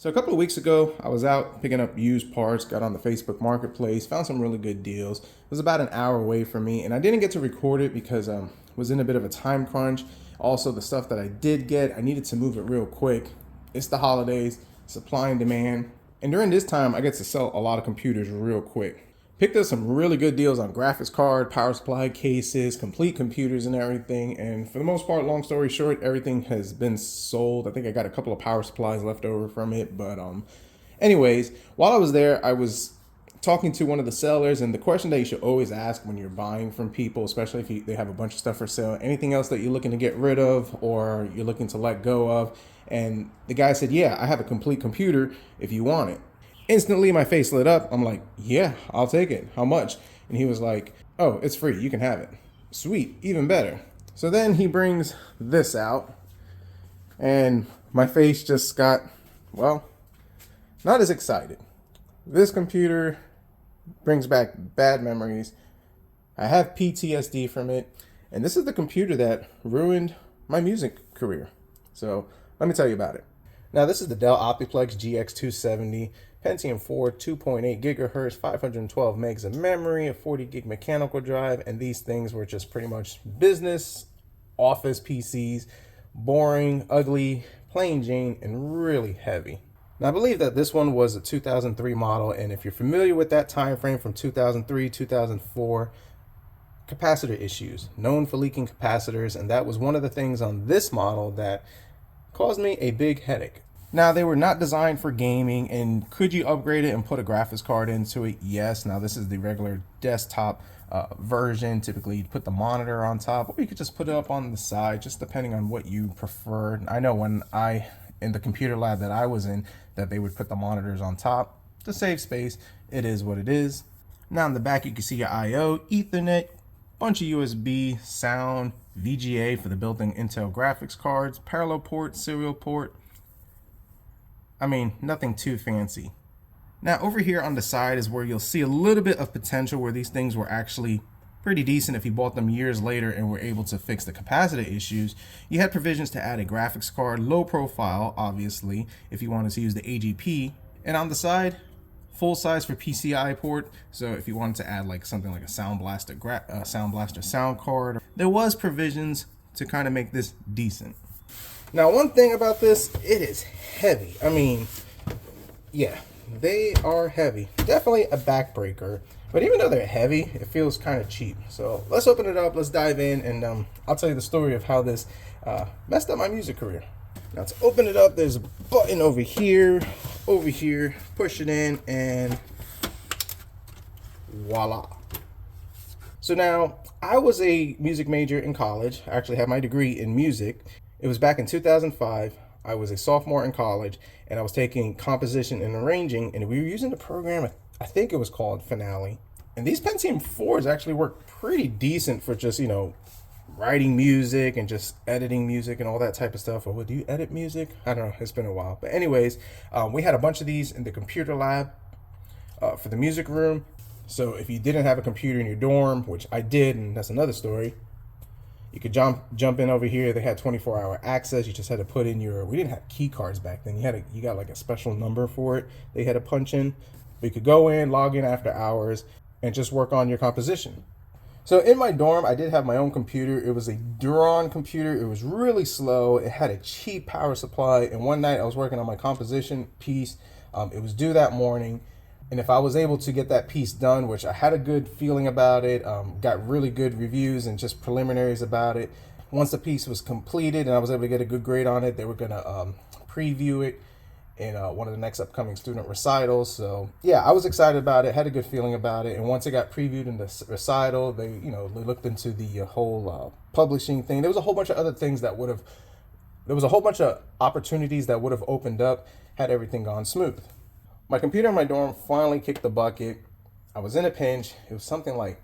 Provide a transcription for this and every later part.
So a couple of weeks ago, I was out picking up used parts, got on the Facebook Marketplace, found some really good deals. It was about an hour away from me, and I didn't get to record it because was in a bit of a time crunch. Also, the stuff that I did get, I needed to move it real quick. It's the holidays, supply and demand, and during this time, I get to sell a lot of computers real quick. Picked up some really good deals on graphics card, power supply cases, complete computers and everything. And for the most part, long story short, everything has been sold. I think I got a couple of power supplies left over from it. But anyways, while I was there, I was talking to one of the sellers, and the question that you should always ask when you're buying from people, especially if they have a bunch of stuff for sale, anything else that you're looking to get rid of or you're looking to let go of. And the guy said, yeah, I have a complete computer if you want it. Instantly, my face lit up. I'm like, yeah, I'll take it. How much? And he was like, oh, it's free. You can have it. Sweet. Even better. So then he brings this out, and my face just got, well, not as excited. This computer brings back bad memories. I have PTSD from it, and this is the computer that ruined my music career. So let me tell you about it. Now, this is the Dell OptiPlex GX270, Pentium 4, 2.8 gigahertz, 512 megs of memory, a 40 gig mechanical drive, and these things were just pretty much business, office PCs, boring, ugly, plain Jane, and really heavy. Now, I believe that this one was a 2003 model, and if you're familiar with that time frame from 2003, 2004, capacitor issues, known for leaking capacitors, and that was one of the things on this model that caused me a big headache. Now, they were not designed for gaming, and could you upgrade it and put a graphics card into it? Yes. Now, this is the regular desktop version. Typically, you'd put the monitor on top, or you could just put it up on the side, just depending on what you prefer. I know in the computer lab that I was in, that they would put the monitors on top to save space. It is what it is. Now, in the back, you can see your I/O, Ethernet, bunch of USB, sound, VGA for the built-in Intel graphics cards, parallel port, serial port. I mean, nothing too fancy. Now, over here on the side is where you'll see a little bit of potential where these things were actually pretty decent if you bought them years later and were able to fix the capacitor issues. You had provisions to add a graphics card, low profile, obviously, if you wanted to use the AGP. And on the side, full size for PCI port. So if you wanted to add like something like a Sound Blaster sound card, there was provisions to kind of make this decent. Now, one thing about this, it is heavy. I mean, yeah, they are heavy. Definitely a backbreaker. But even though they're heavy, it feels kind of cheap. So let's open it up, let's dive in, and I'll tell you the story of how this messed up my music career. Now, to open it up, there's a button over here, push it in, and voila. So now, I was a music major in college. I actually have my degree in music. It was back in 2005. I was a sophomore in college, and I was taking composition and arranging, and we were using the program, I think it was called Finale. And these Pentium 4s actually work pretty decent for just, writing music and just editing music and all that type of stuff. Or do you edit music? I don't know. It's been a while. But anyways, we had a bunch of these in the computer lab for the music room. So if you didn't have a computer in your dorm, which I did, and that's another story, you could jump in over here. They had 24-hour access. You just had to put in we didn't have key cards back then. You got like a special number for it. They had to punch in. But you could go in, log in after hours, and just work on your composition. So in my dorm, I did have my own computer. It was a Duron computer. It was really slow. It had a cheap power supply. And one night I was working on my composition piece. It was due that morning. And if I was able to get that piece done, which I had a good feeling about it, got really good reviews and just preliminaries about it. Once the piece was completed and I was able to get a good grade on it, they were going to preview it in one of the next upcoming student recitals. So yeah, I was excited about it, had a good feeling about it. And once it got previewed in the recital, they looked into the whole publishing thing. There was a whole bunch of other things there was a whole bunch of opportunities that would have opened up had everything gone smooth. My computer in my dorm finally kicked the bucket. I was in a pinch. It was something like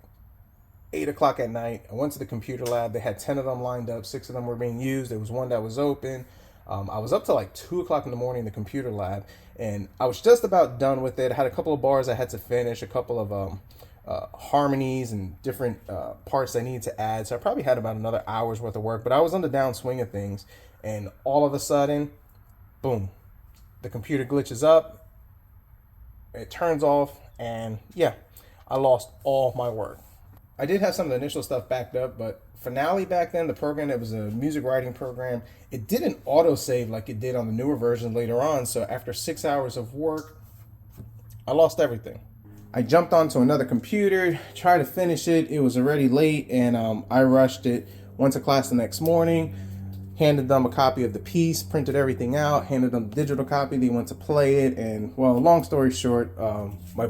8 o'clock at night. I went to the computer lab. They had 10 of them lined up. 6 of them were being used. There was one that was open. I was up to like 2 o'clock in the morning in the computer lab, and I was just about done with it. I had a couple of bars I had to finish, a couple of harmonies and different parts I needed to add. So I probably had about another hour's worth of work, but I was on the downswing of things, and all of a sudden, boom, the computer glitches up, it turns off, and yeah, I lost all my work. I did have some of the initial stuff backed up, but Finale back then, the program that was a music writing program, it didn't autosave like it did on the newer version later on. So after 6 hours of work, I lost everything. I jumped onto another computer, tried to finish it. It was already late, and I rushed it. Went to class the next morning, handed them a copy of the piece, printed everything out, handed them the digital copy. They went to play it, and well, long story short, my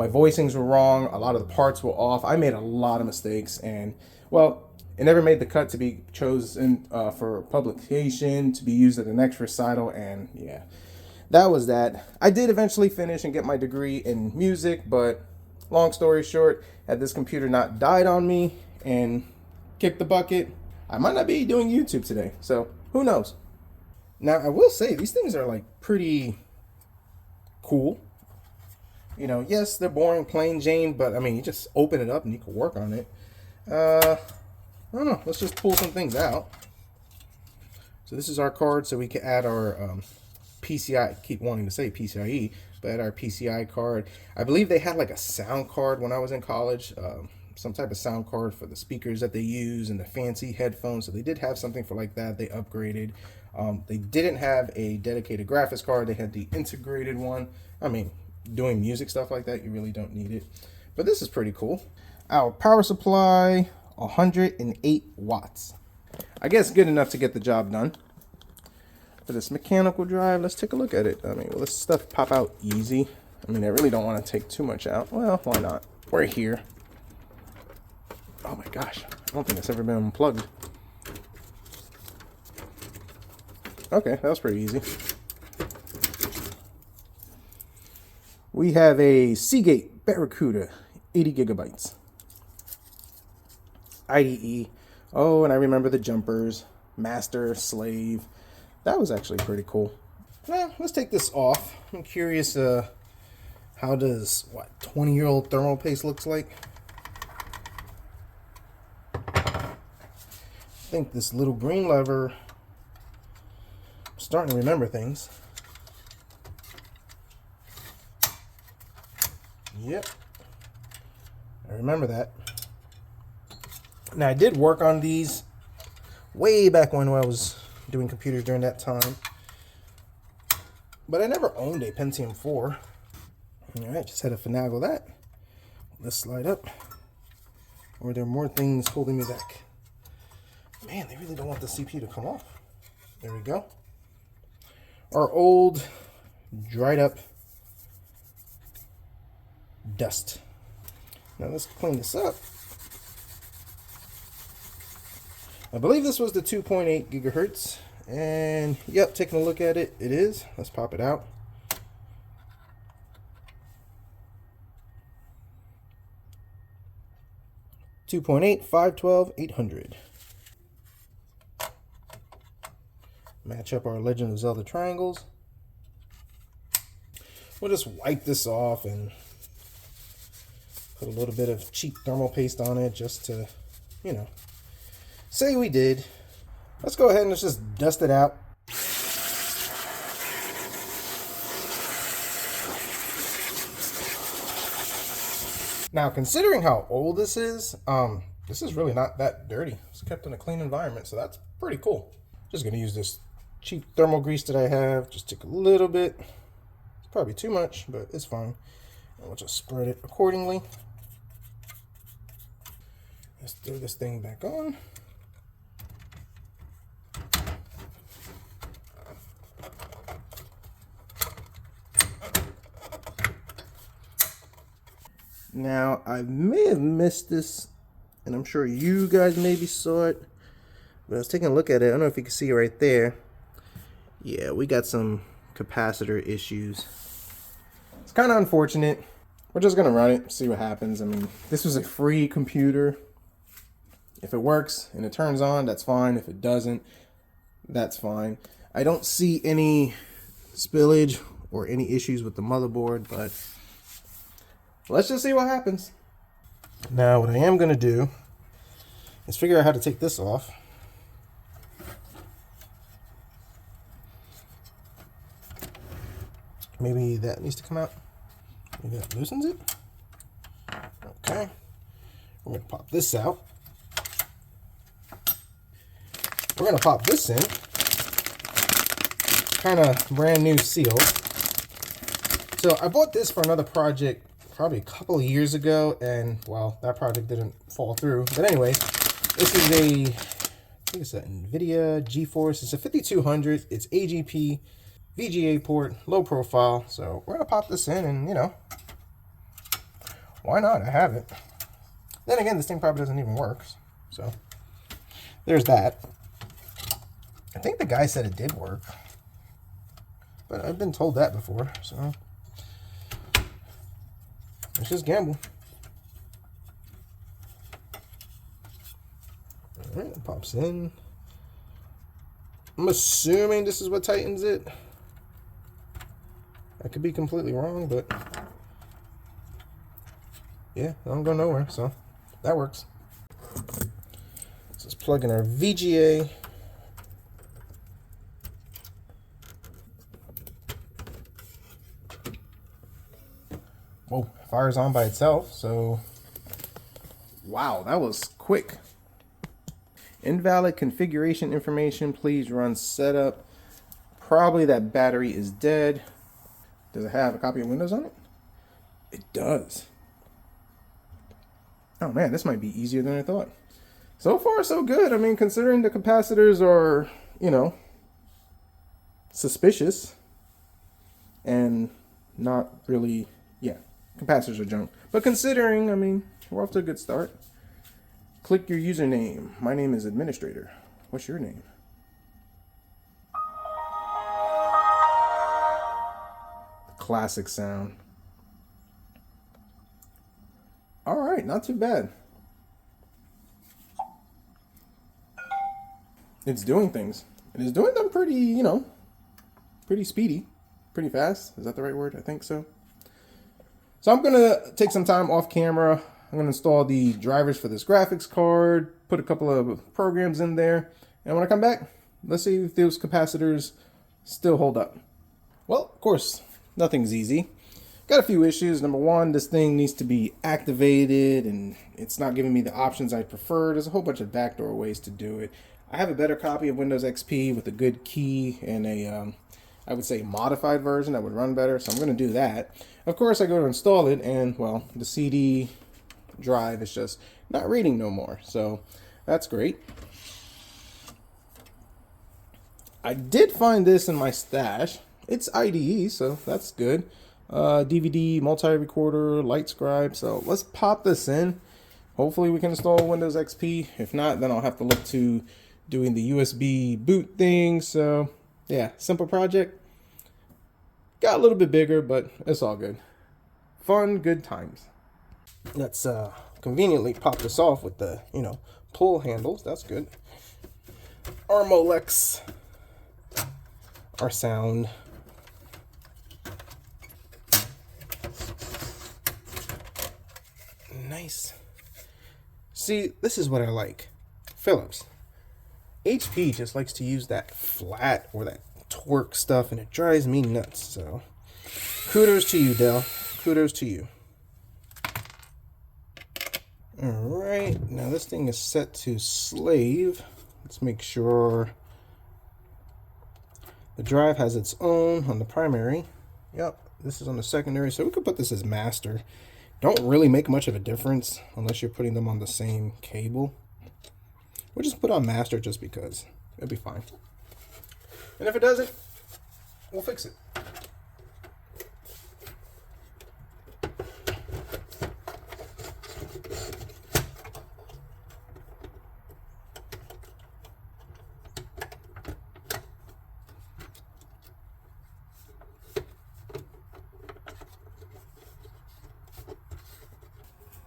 voicings were wrong. A lot of the parts were off. I made a lot of mistakes, and well, it never made the cut to be chosen for publication, to be used at the next recital, and yeah, that was that. I did eventually finish and get my degree in music, but long story short, had this computer not died on me and kicked the bucket, I might not be doing YouTube today, so who knows. Now, I will say, these things are like pretty cool. You know, yes, they're boring, plain Jane, but I mean, you just open it up and you can work on it. I don't know, let's just pull some things out. So this is our card, so we can add our PCI, I keep wanting to say PCIe, but add our PCI card. I believe they had like a sound card when I was in college, some type of sound card for the speakers that they use and the fancy headphones. So they did have something for like that. They upgraded. They didn't have a dedicated graphics card. They had the integrated one. I mean, doing music stuff like that, you really don't need it. But this is pretty cool. Our power supply, 108 watts. I guess good enough to get the job done. For this mechanical drive, let's take a look at it. I mean, will this stuff pop out easy? I mean, I really don't want to take too much out. Well, why not? We're here. Oh my gosh, I don't think it's ever been unplugged. Okay, that was pretty easy. We have a Seagate Barracuda, 80 gigabytes. IDE. Oh, and I remember the jumpers. Master, slave. That was actually pretty cool. Well, let's take this off. I'm curious, how does, 20-year-old thermal paste looks like? I think this little green lever, I'm starting to remember things. Yep, I remember that. Now, I did work on these way back when I was doing computers during that time, but I never owned a Pentium 4. All right, just had to finagle that. Let's slide up. Or are there more things holding me back? Man, they really don't want the CPU to come off. There we go. Our old, dried up dust. Now let's clean this up. I believe this was the 2.8 gigahertz. And yep, taking a look at it, it is. Let's pop it out. .8, 512, 800. Match up our Legend of Zelda triangles. We'll just wipe this off and put a little bit of cheap thermal paste on it just to, you know, say we did. Let's go ahead and let's just dust it out. Now, considering how old this is really not that dirty. It's kept in a clean environment, so that's pretty cool. Just gonna use this cheap thermal grease that I have. Just take a little bit. It's probably too much, but it's fine. And we'll just spread it accordingly. Let's throw this thing back on. Now, I may have missed this, and I'm sure you guys maybe saw it, but I was taking a look at it. I don't know if you can see it right there. Yeah, we got some capacitor issues. It's kind of unfortunate. We're just going to run it, see what happens. I mean, this was a free computer. If it works and it turns on, that's fine. If it doesn't, that's fine. I don't see any spillage or any issues with the motherboard, but let's just see what happens. Now, what I am going to do is figure out how to take this off. Maybe that needs to come out. Maybe that loosens it. Okay. We're going to pop this out. We're going to pop this in. Kind of brand new seal. So I bought this for another project probably a couple of years ago, and well, that project didn't fall through. But anyway, this is I think it's an NVIDIA GeForce. It's a 5200. It's AGP, VGA port, low profile. So we're going to pop this in and, you know, why not? I have it. Then again, this thing probably doesn't even work. So there's that. I think the guy said it did work, but I've been told that before, so let's just gamble. All right, it pops in. I'm assuming this is what tightens it. I could be completely wrong, but yeah, I don't go nowhere, so that works. Let's plug in our VGA. Whoa, fire's on by itself, so Wow, that was quick. Invalid configuration information. Please run setup. Probably that battery is dead. Does it have a copy of Windows on it? It does. Oh man, this might be easier than I thought. So far, so good. I mean, considering the capacitors are, you know, suspicious and not really, yeah, capacitors are junk. But considering, I mean, we're off to a good start. Click your username. My name is Administrator. What's your name? Classic sound. All right, not too bad. It's doing things. It is doing them pretty, you know, pretty speedy, pretty fast. Is that the right word? I think so. So I'm gonna take some time off camera. I'm gonna install the drivers for this graphics card, put a couple of programs in there, and when I come back, let's see if those capacitors still hold up. Well, of course, nothing's easy. Got a few issues. Number one, this thing needs to be activated and it's not giving me the options I prefer. There's a whole bunch of backdoor ways to do it. I have a better copy of Windows XP with a good key and a, I would say, modified version that would run better. So I'm going to do that. Of course, I go to install it and, well, the CD drive is just not reading no more. So that's great. I did find this in my stash. It's IDE, so that's good. DVD, multi-recorder, light scribe. So let's pop this in. Hopefully we can install Windows XP. If not, then I'll have to look to doing the USB boot thing. So yeah, simple project. Got a little bit bigger, but it's all good. Fun, good times. let's conveniently pop this off with the, you know, pull handles. That's good. Our Molex, our sound. Nice. See, this is what I like. Philips. HP just likes to use that flat or that torque stuff, and it drives me nuts. So, kudos to you, Dell. Kudos to you. Alright, now this thing is set to slave. Let's make sure the drive has its own on the primary. Yep, this is on the secondary, so we could put this as master. Don't really make much of a difference unless you're putting them on the same cable. We'll just put on master just because. It'll be fine. And if it doesn't, we'll fix it.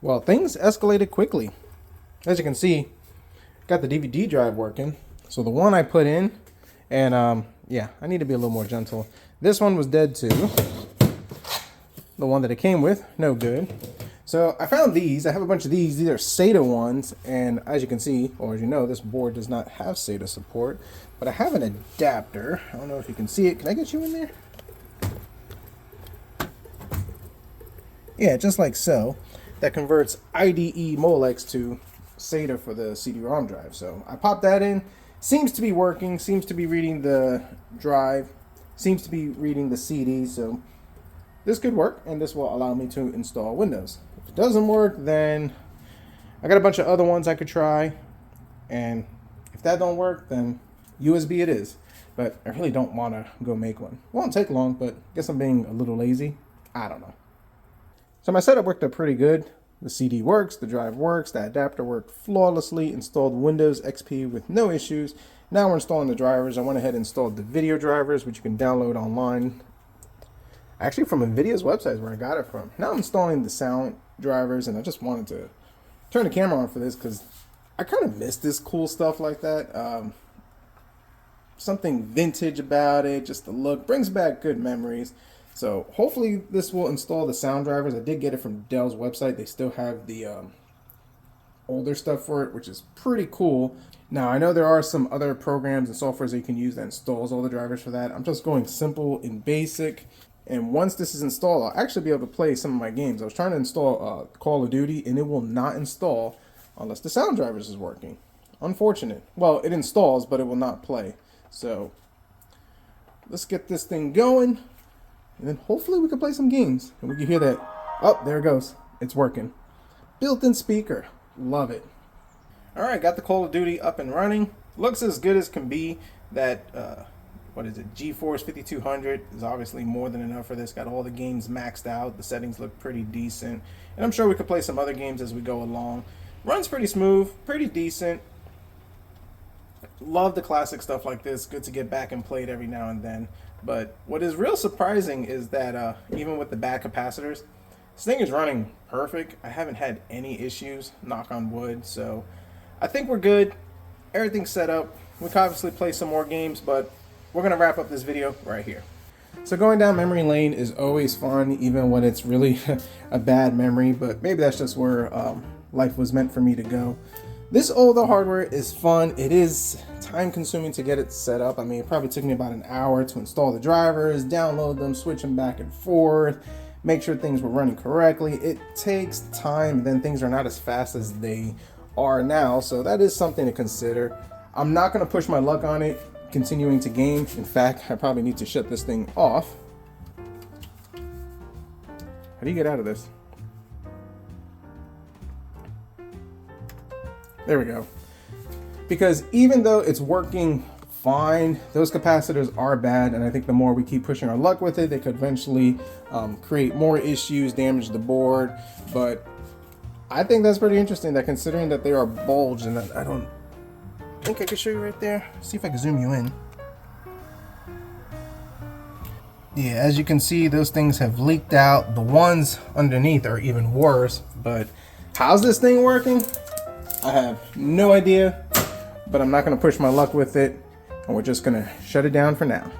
Well, things escalated quickly. As you can see, got the DVD drive working. So the one I put in, and yeah, I need to be a little more gentle. This one was dead too. The one that it came with, no good. So I found these. I have a bunch of these. These are SATA ones, and as you can see, or as you know, this board does not have SATA support. But I have an adapter. I don't know if you can see it. Can I get you in there? Yeah, just like so. That converts IDE Molex to SATA for the CD-ROM drive. So I popped that in. Seems to be working. Seems to be reading the drive. Seems to be reading the CD. So this could work, and this will allow me to install Windows. If it doesn't work, then I got a bunch of other ones I could try. And if that don't work, then USB it is. But I really don't want to go make one. It won't take long, but I guess I'm being a little lazy. I don't know. So my setup worked out pretty good. The CD works, the drive works, the adapter worked flawlessly, installed Windows XP with no issues. Now we're installing the drivers. I went ahead and installed the video drivers, which you can download online. Actually from NVIDIA's website is where I got it from. Now I'm installing the sound drivers, and I just wanted to turn the camera on for this because I kind of miss this cool stuff like that. Something vintage about it, just the look, brings back good memories. So hopefully this will install the sound drivers. I did get it from Dell's website. They still have the older stuff for it, which is pretty cool. Now I know there are some other programs and softwares that you can use that installs all the drivers for that. I'm just going simple and basic. And once this is installed, I'll actually be able to play some of my games. I was trying to install Call of Duty, and it will not install unless the sound drivers is working. Unfortunate. Well, it installs, but it will not play. So let's get this thing going. And then hopefully we can play some games. And we can hear that. Oh, there it goes. It's working. Built-in speaker. Love it. Alright, got the Call of Duty up and running. Looks as good as can be. That, what is it? GeForce 5200 is obviously more than enough for this. Got all the games maxed out. The settings look pretty decent. And I'm sure we could play some other games as we go along. Runs pretty smooth. Pretty decent. Love the classic stuff like this. Good to get back and play it every now and then. But what is real surprising is that even with the bad capacitors, this thing is running perfect. I haven't had any issues, knock on wood. So I think we're good. Everything's set up. We can obviously play some more games, but we're going to wrap up this video right here. So going down memory lane is always fun, even when it's really a bad memory. But maybe that's just where life was meant for me to go. This older hardware is fun. It is time consuming to get it set up. I mean, it probably took me about an hour to install the drivers, download them, switch them back and forth, make sure things were running correctly. It takes time, then things are not as fast as they are now. So that is something to consider. I'm not gonna push my luck on it, continuing to game. In fact, I probably need to shut this thing off. How do you get out of this? There we go. Because even though it's working fine, those capacitors are bad, and I think the more we keep pushing our luck with it, they could eventually create more issues, damage the board. But I think that's pretty interesting, that considering that they are bulged, and I don't think I could show you right there. See if I can zoom you in. Yeah, as you can see, those things have leaked out. The ones underneath are even worse. But how's this thing working? I have no idea, but I'm not going to push my luck with it, and we're just going to shut it down for now.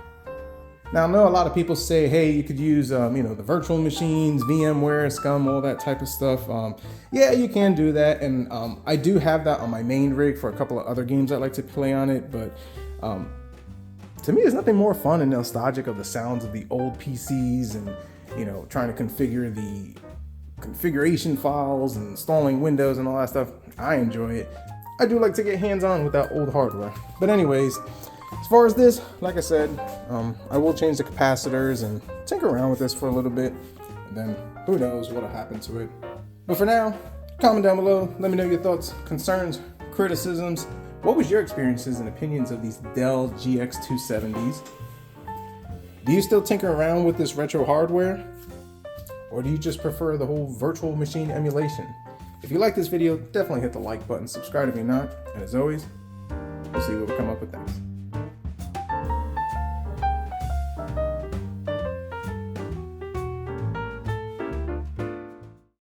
Now, I know a lot of people say, hey, you could use, the virtual machines, VMware, Scum, all that type of stuff. Yeah, you can do that, and I do have that on my main rig for a couple of other games I'd like to play on it, but to me, there's nothing more fun and nostalgic of the sounds of the old PCs and, trying to configure the configuration files and installing Windows and all that stuff. I enjoy it. I do like to get hands-on with that old hardware. But anyways, as far as this, like I said, I will change the capacitors and tinker around with this for a little bit, and then who knows what'll happen to it. But for now, comment down below. Let me know your thoughts, concerns, criticisms. What was your experiences and opinions of these Dell GX270s? Do you still tinker around with this retro hardware? Or do you just prefer the whole virtual machine emulation? If you like this video, definitely hit the like button, subscribe if you're not, and as always, we'll see what we come up with next.